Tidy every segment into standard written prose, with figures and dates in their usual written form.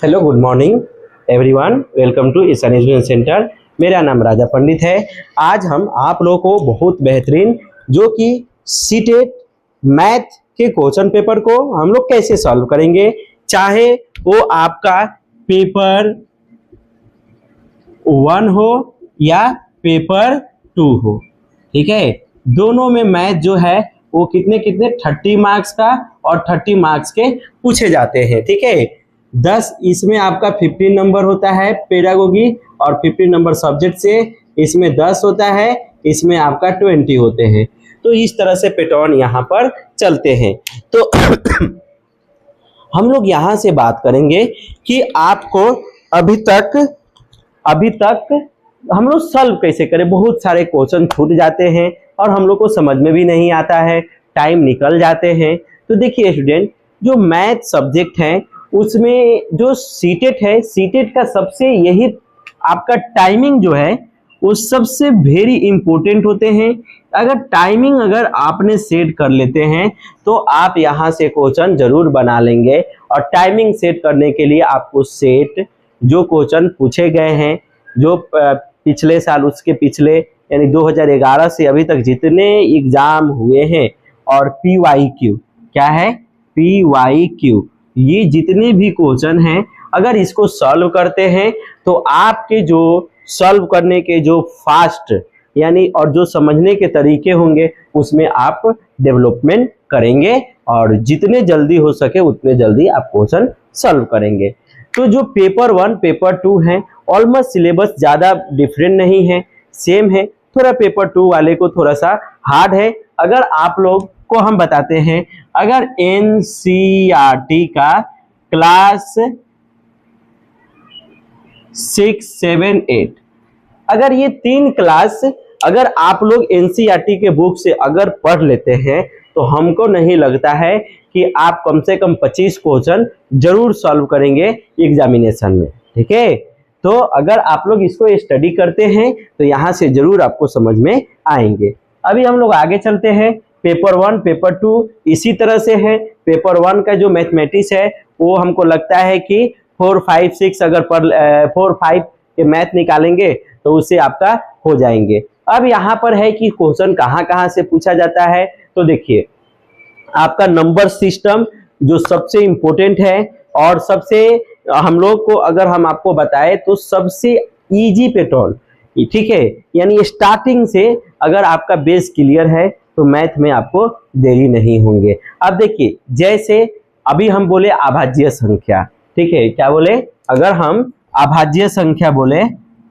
Hello, good morning everyone. Welcome to Ishan education centre. मेरा नाम राजा पंडित है। आज हम आप लोगों को बहुत बेहतरीन जो कि सीटेट मैथ के क्वेश्चन पेपर को हम लोग कैसे सॉल्व करेंगे, चाहे वो आपका पेपर 1 हो या पेपर 2 हो। ठीक है, दोनों में मैथ जो है वो कितने 30 मार्क्स का और 30 मार्क्स के पूछे जाते हैं। ठीक है, 10 इसमें आपका 15 नंबर होता है पेडागोगी और 15 नंबर सब्जेक्ट से, इसमें 10 होता है, इसमें आपका 20 होते हैं। तो इस तरह से पैटर्न यहाँ पर चलते हैं। तो हम लोग यहाँ से बात करेंगे कि आपको अभी तक हम लोग सॉल्व कैसे करें। बहुत सारे क्वेश्चन छूट जाते हैं और हम लोग को समझ में भी नहीं आता है, टाइम निकल जाते हैं। तो देखिए स्टूडेंट, जो मैथ सब्जेक्ट है उसमें जो सीटेट है, सीटेट का सबसे यही आपका टाइमिंग जो है वो सबसे वेरी इंपॉर्टेंट होते हैं। अगर टाइमिंग अगर आपने सेट कर लेते हैं तो आप यहाँ से क्वेश्चन जरूर बना लेंगे। और टाइमिंग सेट करने के लिए आपको सेट जो क्वेश्चन पूछे गए हैं, जो पिछले साल उसके पिछले यानी 2011 से अभी तक जितने एग्जाम हुए हैं, और PYQ क्या है, PYQ, ये जितने भी क्वेश्चन हैं अगर इसको सॉल्व करते हैं तो आपके जो सॉल्व करने के जो फास्ट यानी और जो समझने के तरीके होंगे उसमें आप डेवलपमेंट करेंगे और जितने जल्दी हो सके उतने जल्दी आप क्वेश्चन सॉल्व करेंगे। तो जो पेपर 1 पेपर 2 है ऑलमोस्ट सिलेबस ज़्यादा डिफरेंट नहीं है, सेम है। थोड़ा पेपर 2 वाले को थोड़ा सा हार्ड है। अगर आप लोग को हम बताते हैं, अगर NCERT का क्लास 6, 7, 8 अगर ये 3 क्लास अगर आप लोग NCERT के बुक से अगर पढ़ लेते हैं तो हमको नहीं लगता है कि आप कम से कम 25 क्वेश्चन जरूर सॉल्व करेंगे एग्जामिनेशन में। ठीक है, तो अगर आप लोग इसको स्टडी करते हैं तो यहाँ से जरूर आपको समझ में आएंगे। अभी हम लोग आगे चलते हैं। पेपर 1 पेपर 2 इसी तरह से है। पेपर 1 का जो मैथमेटिक्स है वो हमको लगता है कि 4, 5, 6 अगर 4, 5 के मैथ निकालेंगे तो उससे आपका हो जाएंगे। अब यहाँ पर है कि क्वेश्चन कहाँ कहाँ से पूछा जाता है। तो देखिए, आपका नंबर सिस्टम जो सबसे इम्पोर्टेंट है और सबसे हम लोग को अगर हम आपको बताएं तो सबसे इजी पैटर्न, ठीक है, यानी स्टार्टिंग से अगर आपका बेस क्लियर है तो मैथ में आपको देरी नहीं होंगे। अब देखिए, जैसे अभी हम बोले अभाज्य संख्या, ठीक है, क्या बोले, अगर हम अभाज्य संख्या बोले,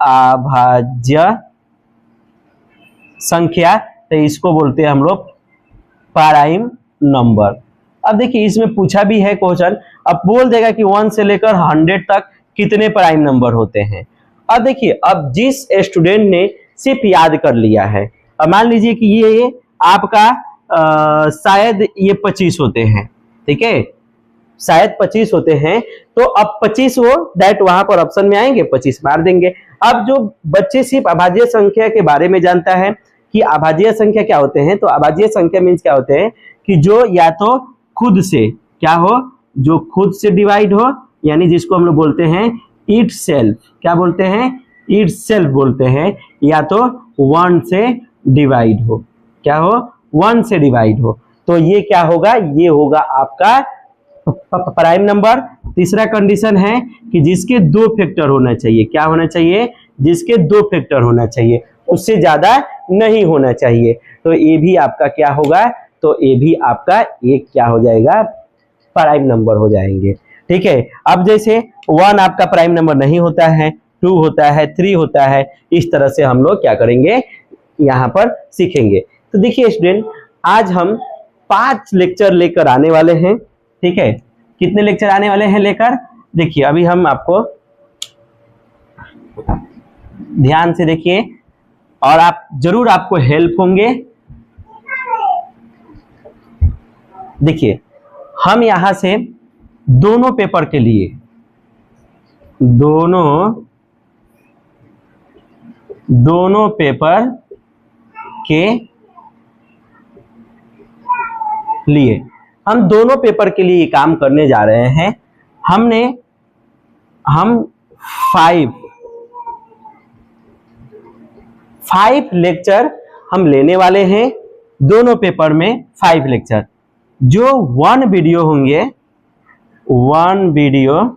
अभाज्य संख्या, तो इसको बोलते हैं हम लोग प्राइम नंबर। अब देखिए, इसमें पूछा भी है क्वेश्चन, अब बोल देगा कि 1 से लेकर 100 तक कितने प्राइम नंबर होते हैं। अब देखिए, अब जिस स्टूडेंट ने सिर्फ याद कर लिया है, अब मान लीजिए कि ये आपका शायद ये 25 होते हैं, ठीक है, शायद 25 होते हैं, तो अब 25 वो डायरेक्ट वहां पर ऑप्शन में आएंगे, 25 मार देंगे। अब जो बच्चे सिर्फ अभाज्य संख्या के बारे में जानता है कि अभाज्य संख्या क्या होते हैं, तो अभाज्य संख्या मीन्स क्या होते हैं कि जो या तो खुद से क्या हो, जो खुद से डिवाइड हो, यानी जिसको हम लोग बोलते हैं इट सेल्फ, क्या बोलते हैं, इट सेल्फ बोलते हैं, या तो 1 से डिवाइड हो, क्या हो, 1 से डिवाइड हो। तो ये क्या होगा, ये होगा आपका प्राइम नंबर। तीसरा कंडीशन है कि जिसके 2 फैक्टर होना चाहिए, क्या होना चाहिए, जिसके 2 फैक्टर होना चाहिए, उससे ज्यादा नहीं होना चाहिए। तो ये भी आपका क्या होगा, तो ये भी आपका एक क्या हो जाएगा, प्राइम नंबर हो जाएंगे। ठीक है, अब जैसे 1 आपका प्राइम नंबर नहीं होता है, 2 होता है, 3 होता है, इस तरह से हम लोग क्या करेंगे यहाँ पर सीखेंगे। तो देखिए स्टूडेंट, आज हम 5 लेक्चर लेकर आने वाले हैं। ठीक है, कितने लेक्चर आने वाले हैं लेकर, देखिए अभी हम आपको ध्यान से देखिए और आप जरूर आपको हेल्प होंगे। देखिए, हम यहां से दोनों पेपर के लिए, दोनों पेपर के लिए हम दोनों पेपर के लिए काम करने जा रहे हैं। हमने हम 5 लेक्चर हम लेने वाले हैं, दोनों पेपर में 5 लेक्चर। जो 1 वीडियो होंगे, 1 वीडियो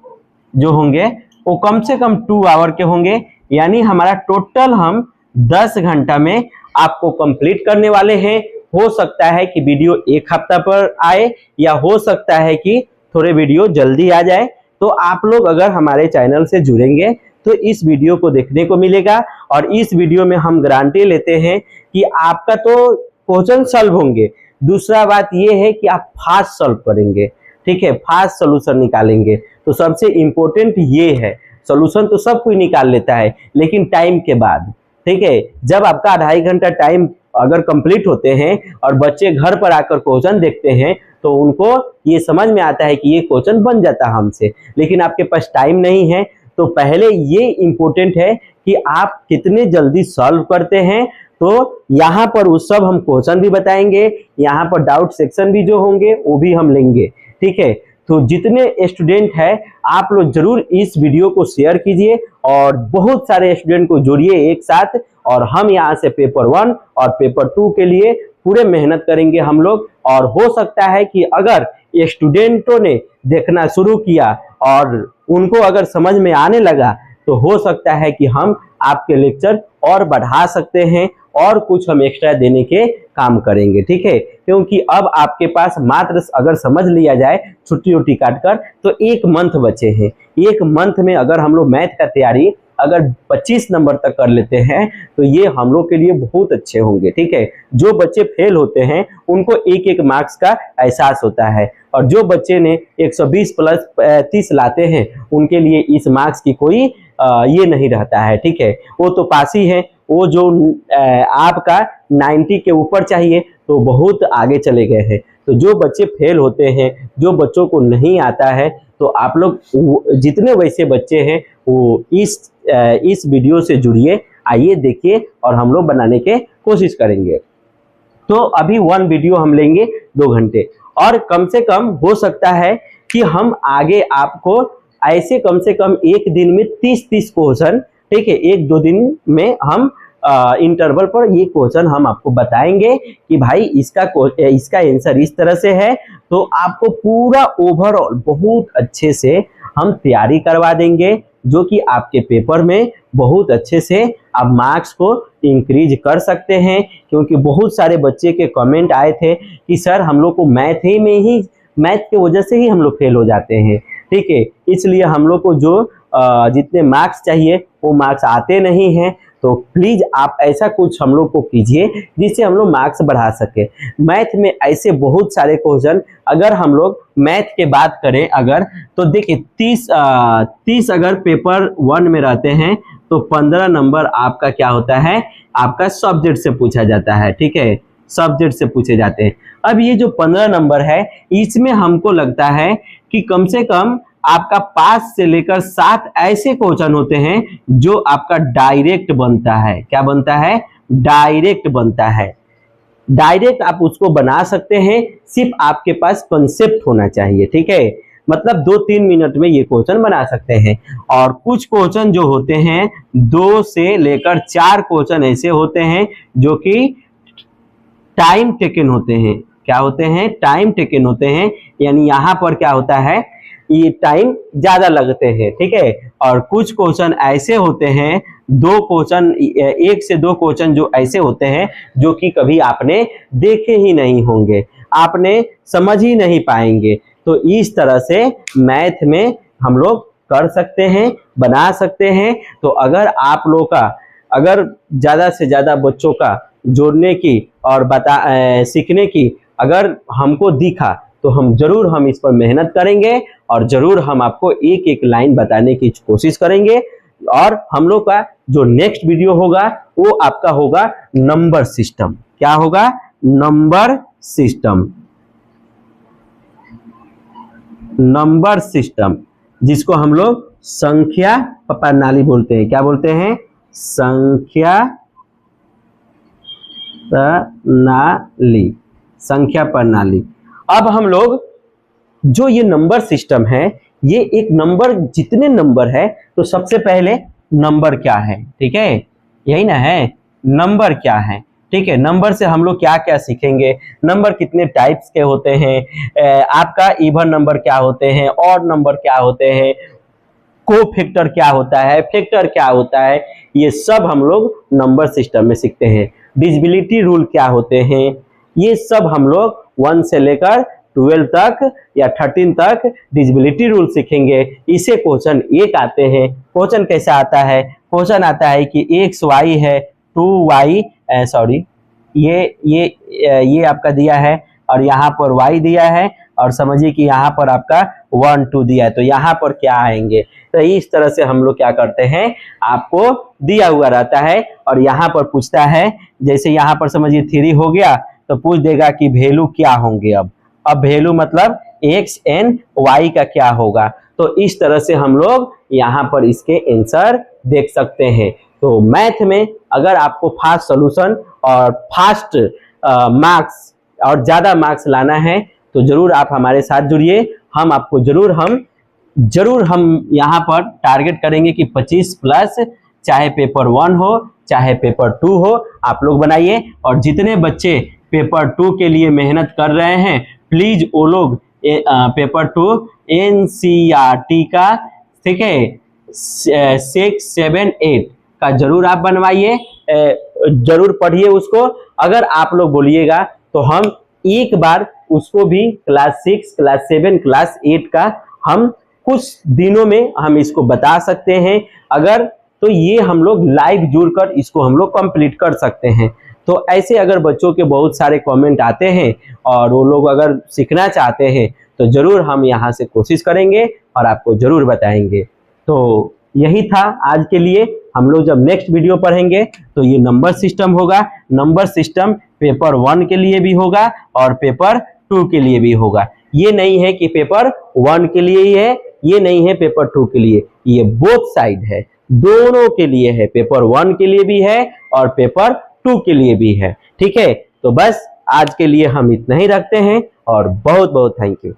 जो होंगे वो कम से कम 2 आवर के होंगे, यानी हमारा टोटल हम 10 घंटा में आपको कंप्लीट करने वाले हैं। हो सकता है कि वीडियो 1 हफ्ता पर आए, या हो सकता है कि थोड़े वीडियो जल्दी आ जाए। तो आप लोग अगर हमारे चैनल से जुड़ेंगे तो इस वीडियो को देखने को मिलेगा, और इस वीडियो में हम गारंटी लेते हैं कि आपका तो क्वेश्चन सॉल्व होंगे, दूसरा बात ये है कि आप फास्ट सॉल्व करेंगे, ठीक है, फास्ट सोल्यूशन निकालेंगे। तो सबसे इंपॉर्टेंट ये है, सोल्यूशन तो सब कोई निकाल लेता है, लेकिन टाइम के बाद, ठीक है। जब आपका 2.5 घंटा टाइम अगर कंप्लीट होते हैं और बच्चे घर पर आकर क्वेश्चन देखते हैं तो उनको ये समझ में आता है कि ये क्वेश्चन बन जाता है हमसे, लेकिन आपके पास टाइम नहीं है। तो पहले ये इंपॉर्टेंट है कि आप कितने जल्दी सॉल्व करते हैं। तो यहाँ पर वो सब हम क्वेश्चन भी बताएंगे, यहाँ पर डाउट सेक्शन भी जो होंगे वो भी हम लेंगे, ठीक है। तो जितने स्टूडेंट हैं आप लोग जरूर इस वीडियो को शेयर कीजिए और बहुत सारे स्टूडेंट को जोड़िए एक साथ, और हम यहाँ से पेपर 1 और पेपर 2 के लिए पूरे मेहनत करेंगे हम लोग। और हो सकता है कि अगर ये स्टूडेंटों ने देखना शुरू किया और उनको अगर समझ में आने लगा तो हो सकता है कि हम आपके लेक्चर और बढ़ा सकते हैं और कुछ हम एक्स्ट्रा देने के काम करेंगे, ठीक है। क्योंकि अब आपके पास मात्र अगर समझ लिया जाए छुट्टी उट्टी काटकर तो 1 मंथ बचे हैं। 1 मंथ में अगर हम लोग मैथ का तैयारी अगर 25 नंबर तक कर लेते हैं तो ये हम लोग के लिए बहुत अच्छे होंगे, ठीक है। जो बच्चे फेल होते हैं उनको 1-1 मार्क्स का एहसास होता है, और जो बच्चे ने 120 प्लस 30 लाते हैं उनके लिए इस मार्क्स की कोई ये नहीं रहता है, ठीक है। वो तो पास ही है, वो जो आपका 90 के ऊपर चाहिए तो बहुत आगे चले गए हैं। तो जो बच्चे फेल होते हैं, जो बच्चों को नहीं आता है, तो आप लोग जितने वैसे बच्चे हैं वो इस वीडियो से जुड़िए, आइए देखिए और हम लोग बनाने के कोशिश करेंगे। तो अभी 1 वीडियो हम लेंगे 2 घंटे, और कम से कम हो सकता है कि हम आगे आपको ऐसे कम से कम एक दिन में 30-30 क्वेश्चन, ठीक है, 1-2 दिन में हम इंटरवल पर ये क्वेश्चन हम आपको बताएंगे कि भाई इसका आंसर इस तरह से है। तो आपको पूरा ओवरऑल बहुत अच्छे से हम तैयारी करवा देंगे, जो कि आपके पेपर में बहुत अच्छे से आप मार्क्स को इंक्रीज कर सकते हैं। क्योंकि बहुत सारे बच्चे के कमेंट आए थे कि सर हम लोग को मैथ की वजह से ही हम लोग फेल हो जाते हैं, ठीक है। इसलिए हम लोग को जो जितने मार्क्स चाहिए वो मार्क्स आते नहीं हैं। तो प्लीज आप ऐसा कुछ हम लोग को कीजिए जिससे हम लोग मार्क्स बढ़ा सके। मैथ में ऐसे बहुत सारे क्वेश्चन, अगर हम लोग मैथ के बात करें अगर, तो देखिए 30 अगर पेपर 1 में रहते हैं तो 15 नंबर आपका क्या होता है, आपका सब्जेक्ट से पूछा जाता है, ठीक है, सब्जेक्ट से पूछे जाते हैं। अब ये जो 15 नंबर है इसमें हमको लगता है कि कम से कम आपका 5 से लेकर 7 ऐसे क्वेश्चन होते हैं जो आपका डायरेक्ट बनता है। क्या बनता है? डायरेक्ट बनता है। डायरेक्ट आप उसको बना सकते हैं, सिर्फ आपके पास कंसेप्ट होना चाहिए, ठीक है। मतलब 2-3 मिनट में ये क्वेश्चन बना सकते हैं। और कुछ क्वेश्चन जो होते हैं 2 से लेकर 4 क्वेश्चन ऐसे होते हैं जो कि टाइम टेकन होते हैं। क्या होते हैं? टाइम टेकन होते हैं, यानी यहाँ पर क्या होता है, ये टाइम ज्यादा लगते हैं, ठीक है। और कुछ क्वेश्चन ऐसे होते हैं, 1 से 2 क्वेश्चन जो ऐसे होते हैं जो कि कभी आपने देखे ही नहीं होंगे, आपने समझ ही नहीं पाएंगे। तो इस तरह से मैथ में हम लोग कर सकते हैं, बना सकते हैं। तो अगर आप लोग का अगर ज्यादा से ज्यादा बच्चों का जोड़ने की और सीखने की अगर हमको दिखा तो हम इस पर मेहनत करेंगे और जरूर हम आपको एक लाइन बताने की कोशिश करेंगे। और हम लोग का जो नेक्स्ट वीडियो होगा वो आपका होगा नंबर सिस्टम। क्या होगा? Number system. नंबर सिस्टम जिसको हम लोग संख्या प्रणाली बोलते हैं। क्या बोलते हैं? संख्या प्रणाली। संख्या प्रणाली। अब हम लोग जो ये नंबर सिस्टम है, ये एक नंबर, जितने नंबर है तो सबसे पहले नंबर क्या है, ठीक है, यही ना है, नंबर क्या है, ठीक है। नंबर से हम लोग क्या क्या सीखेंगे, नंबर कितने टाइप्स के होते हैं, आपका इवन नंबर क्या होते हैं, ऑड नंबर क्या होते हैं, कोफैक्टर क्या होता है, फैक्टर क्या होता है, ये सब हम लोग नंबर सिस्टम में सीखते हैं। डिविजिबिलिटी रूल क्या होते हैं, ये सब हम लोग 1 से लेकर 12 तक या 13 तक डिविजिबिलिटी रूल सीखेंगे। इसे क्वेश्चन एक आते हैं। क्वेश्चन कैसा आता है, क्वेश्चन आता है कि एक्स वाई है, 2y सॉरी ये आपका दिया है और यहाँ पर y दिया है, और समझिए कि यहाँ पर आपका 1 2 दिया है, तो यहाँ पर क्या आएंगे। तो इस तरह से हम लोग क्या करते हैं, आपको दिया हुआ रहता है और यहाँ पर पूछता है, जैसे यहाँ पर समझिए 3 हो गया तो पूछ देगा कि वैल्यू क्या होंगे। अब वैल्यू मतलब x n y का क्या होगा। तो इस तरह से हम लोग यहाँ पर इसके आंसर देख सकते हैं। तो मैथ में अगर आपको फास्ट सॉल्यूशन और फास्ट मार्क्स और ज्यादा मार्क्स लाना है तो जरूर आप हमारे साथ जुड़िए। हम आपको जरूर हम यहाँ पर टारगेट करेंगे कि 25+, चाहे पेपर 1 हो चाहे पेपर 2 हो, आप लोग बनाइए। और जितने बच्चे पेपर 2 के लिए मेहनत कर रहे हैं, प्लीज वो लोग पेपर 2 NCERT का, ठीक है, 6 7 8 का जरूर आप बनवाइए, जरूर पढ़िए उसको। अगर आप लोग बोलिएगा तो हम एक बार उसको भी क्लास 6 क्लास 7 क्लास 8 का हम कुछ दिनों में हम इसको बता सकते हैं। अगर तो ये हम लोग लाइव जुड़कर इसको हम लोग कंप्लीट कर सकते हैं। तो ऐसे अगर बच्चों के बहुत सारे कमेंट आते हैं और वो लोग अगर सीखना चाहते हैं तो जरूर हम यहाँ से कोशिश करेंगे और आपको जरूर बताएंगे। तो यही था आज के लिए। हम लोग जब नेक्स्ट वीडियो पढ़ेंगे तो ये नंबर सिस्टम होगा। नंबर सिस्टम पेपर 1 के लिए भी होगा और पेपर 2 के लिए भी होगा। ये नहीं है कि पेपर 1 के लिए ही है, ये नहीं है पेपर 2 के लिए, ये बोथ साइड है, दोनों के लिए है। पेपर 1 के लिए भी है और पेपर 2 के लिए भी है, ठीक है। तो बस आज के लिए हम इतना ही रखते हैं और बहुत बहुत थैंक यू।